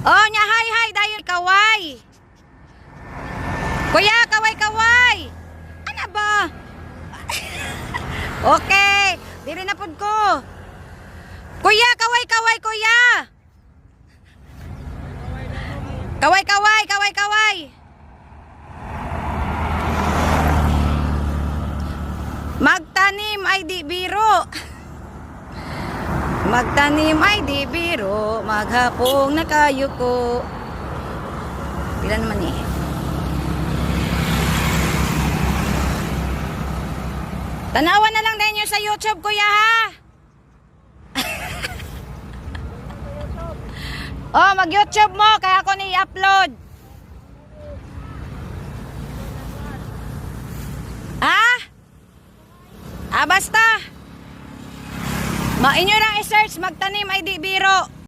Oh, nya hay dayon kaway. Kuya, kaway. Ano ba? Okay, diri na pud ko. Kuya, kaway, kuya. Kaway. Magtanim ay di biro. Magtanim ay di biro, maghapong na kayo ko. Pila naman eh. Tanawan na lang din nyo sa YouTube, kuya, ha? Oh, mag-YouTube mo, kaya ako ni-upload. Ha? Basta. Inyo lang i-search, magtanim ay di biro.